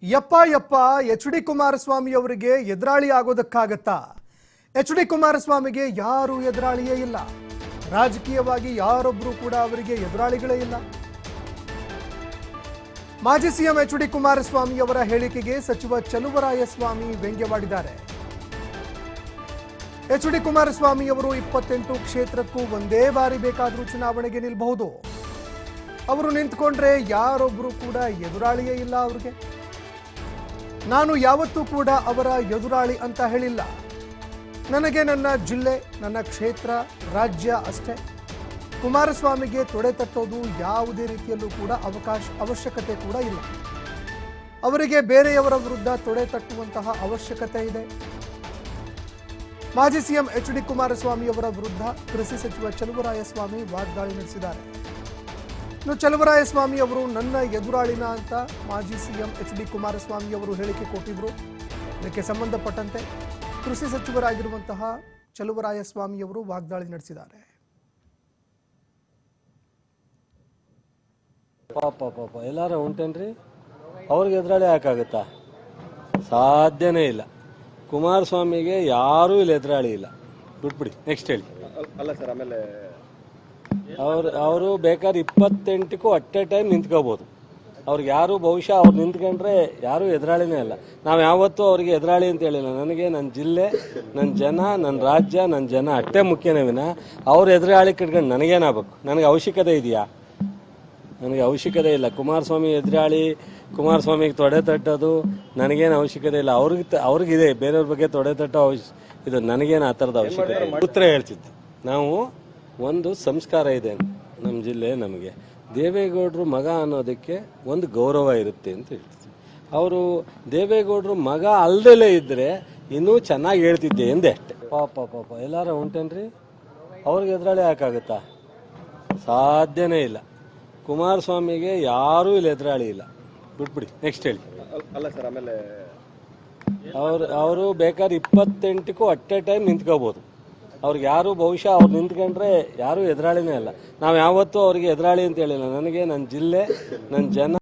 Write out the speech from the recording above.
ಯಪ್ಪ ಯಪ್ಪ H D Kumaraswamy ಅವರಿಗೆ ಎದುರಾಳಿ ಆಗೋದಕ್ಕಾಗತ್ತಾ? ಎಚ್ ಡಿ ಕುಮಾರಸ್ವಾಮಿಗೆ ಯಾರು ಎದುರಾಳಿಯೇ ಇಲ್ಲ. ರಾಜಕೀಯವಾಗಿ ಯಾರೊಬ್ಬರು ಕೂಡ ಅವರಿಗೆ ಎದುರಾಳಿಗಳೇ ಇಲ್ಲ. ಮಾಜಿ ಸಿಎಂ ಎಚ್ ಡಿ ಕುಮಾರಸ್ವಾಮಿ ಅವರ ಹೇಳಿಕೆಗೆ ಸಚಿವ ಚಲುವರಾಯಸ್ವಾಮಿ ವ್ಯಂಗ್ಯವಾಡಿದ್ದಾರೆ. ಎಚ್ ಡಿ ಕುಮಾರಸ್ವಾಮಿ ಅವರು 28 ಕ್ಷೇತ್ರಕ್ಕೂ ಒಂದೇ ಬಾರಿ ಬೇಕಾದರೂ ಚುನಾವಣೆಗೆ ನಿಲ್ಲಬಹುದು. ಅವರು ನಿಂತ್ಕೊಂಡ್ರೆ ಯಾರೊಬ್ಬರು ಕೂಡ ಎದುರಾಳಿಯೇ ಇಲ್ಲ ಅವರಿಗೆ. ನಾನು ಯಾವತ್ತೂ ಕೂಡ ಅವರ ಎದುರಾಳಿ ಅಂತ ಹೇಳಿಲ್ಲ. ನನಗೆ ನನ್ನ ಜಿಲ್ಲೆ, ನನ್ನ ಕ್ಷೇತ್ರ, ರಾಜ್ಯ ಅಷ್ಟೇ. ಕುಮಾರಸ್ವಾಮಿಗೆ ತೊಡೆ ತಟ್ಟೋದು ಯಾವುದೇ ರೀತಿಯಲ್ಲೂ ಕೂಡ ಅವಶ್ಯಕತೆ ಕೂಡ ಇಲ್ಲ. ಅವರಿಗೆ ಬೇರೆಯವರ ವಿರುದ್ಧ ತೊಡೆ ತಟ್ಟುವಂತಹ ಅವಶ್ಯಕತೆ ಇದೆ. ಮಾಜಿ ಸಿಎಂ ಎಚ್ ಡಿ ಕುಮಾರಸ್ವಾಮಿ ಅವರ ವಿರುದ್ಧ ಕೃಷಿ ಸಚಿವ ಚಲುವರಾಯಸ್ವಾಮಿ ವಾಗ್ದಾಳಿ ನಡೆಸಿದ್ದಾರೆ. ಇನ್ನು ಚಲುವರಾಯಸ್ವಾಮಿ ಅವರು ನನ್ನ ಎದುರಾಳಿನ ಅಂತ ಮಾಜಿ ಸಿಎಂ ಎಚ್ ಡಿ ಕುಮಾರಸ್ವಾಮಿ ಅವರು ಹೇಳಿಕೆ ಕೊಟ್ಟಿದ್ರು. ಇದಕ್ಕೆ ಸಂಬಂಧಪಟ್ಟಂತೆ ಕೃಷಿ ಸಚಿವರಾಗಿರುವಂತಹ ಚಲುವರಾಯಸ್ವಾಮಿ ಅವರು ವಾಗ್ದಾಳಿ ನಡೆಸಿದ್ದಾರೆ. ಪಾಪ ಎಲ್ಲಾರ ಉಂಟೇನ್ರಿ, ಅವ್ರಿಗೆ ಎದುರಾಳಿ ಯಾಕಾಗುತ್ತಾ? ಸಾಧ್ಯನೇ ಇಲ್ಲ. ಕುಮಾರಸ್ವಾಮಿಗೆ ಯಾರೂ ಇಲ್ಲಿ ಎದುರಾಳಿ ಇಲ್ಲ. ಬಿಟ್ಬಿಡಿ, ನೆಕ್ಸ್ಟ್ ಹೇಳಿ. ಅಲ್ಲ ಸರ್, ಆಮೇಲೆ ಅವರು ಬೇಕಾದ್ರೆ 28ಕ್ಕೂ ಅಟ್ ಎ ಟೈಮ್ ನಿಂತ್ಕೋಬಹುದು. ಅವ್ರಿಗೆ ಯಾರು ಬಹುಶಃ ಅವ್ರು ನಿಂತ್ಕೊಂಡ್ರೆ ಯಾರೂ ಎದುರಾಳಿನೇ ಇಲ್ಲ. ನಾವು ಯಾವತ್ತೂ ಅವ್ರಿಗೆ ಎದುರಾಳಿ ಅಂತ ಹೇಳಿಲ್ಲ. ನನಗೆ ನನ್ನ ಜಿಲ್ಲೆ, ನನ್ನ ಜನ, ನನ್ನ ರಾಜ್ಯ, ನನ್ನ ಜನ ಅಷ್ಟೇ ಮುಖ್ಯನೇ ವಿನ ಅವ್ರ ಎದುರಾಳಿ ಕಟ್ಕೊಂಡು ನನಗೇನಾಗಬೇಕು? ನನಗೆ ಅವಶ್ಯಕತೆ ಇದೆಯಾ? ನನಗೆ ಅವಶ್ಯಕತೆ ಇಲ್ಲ. ಕುಮಾರಸ್ವಾಮಿ ಎದುರಾಳಿ, ಕುಮಾರಸ್ವಾಮಿಗೆ ತೊಡೆ ತಟ್ಟೋದು ನನಗೇನು ಅವಶ್ಯಕತೆ ಇಲ್ಲ. ಅವ್ರಿಗಿದೆ ಬೇರೆಯವ್ರ ಬಗ್ಗೆ ತೊಡೆ ತಟ್ಟೋ ಇದು ನನಗೇನು ಆ ಥರದ ಅವಶ್ಯಕತೆ. ಉತ್ತರ ಹೇಳ್ತಿತ್ತು. ನಾವು ಒಂದು ಸಂಸ್ಕಾರ ಇದೆ ನಮ್ಮ ಜಿಲ್ಲೆ. ನಮಗೆ ದೇವೇಗೌಡರು ಮಗ ಅನ್ನೋದಕ್ಕೆ ಒಂದು ಗೌರವ ಇರುತ್ತೆ ಅಂತ ಹೇಳ್ತಿದ್ವಿ. ಅವರು ದೇವೇಗೌಡರು ಮಗ ಅಲ್ದಲೇ ಇದ್ದರೆ ಇನ್ನೂ ಚೆನ್ನಾಗಿ ಹೇಳ್ತಿದ್ದೆ ಎಂದೆ ಅಷ್ಟೆ. ಪಾಪ ಎಲ್ಲಾರ ಉಂಟೇನ್ರಿ, ಅವ್ರಿಗೆ ಎದುರಾಳಿ ಯಾಕಾಗುತ್ತಾ? ಸಾಧ್ಯನೇ ಇಲ್ಲ. ಕುಮಾರಸ್ವಾಮಿಗೆ ಯಾರೂ ಇಲ್ಲಿ ಎದುರಾಳಿ ಇಲ್ಲ. ಬಿಟ್ಬಿಡಿ, ನೆಕ್ಸ್ಟ್ ಹೇಳಿ. ಅಲ್ಲ ಸರ್, ಆಮೇಲೆ ಅವರು ಬೇಕಾದ್ರೆ 28ಕ್ಕೂ ಅಟ್ ಎ ಟೈಮ್ ನಿಂತ್ಕೋಬಹುದು. ಅವ್ರಿಗೆ ಯಾರು ಬಹುಶಃ ಅವ್ರು ನಿಂತ್ಕೊಂಡ್ರೆ ಯಾರೂ ಎದುರಾಳಿನೇ ಇಲ್ಲ. ನಾವು ಯಾವತ್ತೂ ಅವ್ರಿಗೆ ಎದುರಾಳಿ ಅಂತ ಹೇಳಿಲ್ಲ. ನನಗೆ ನನ್ನ ಜಿಲ್ಲೆ, ನನ್ನ ಜನ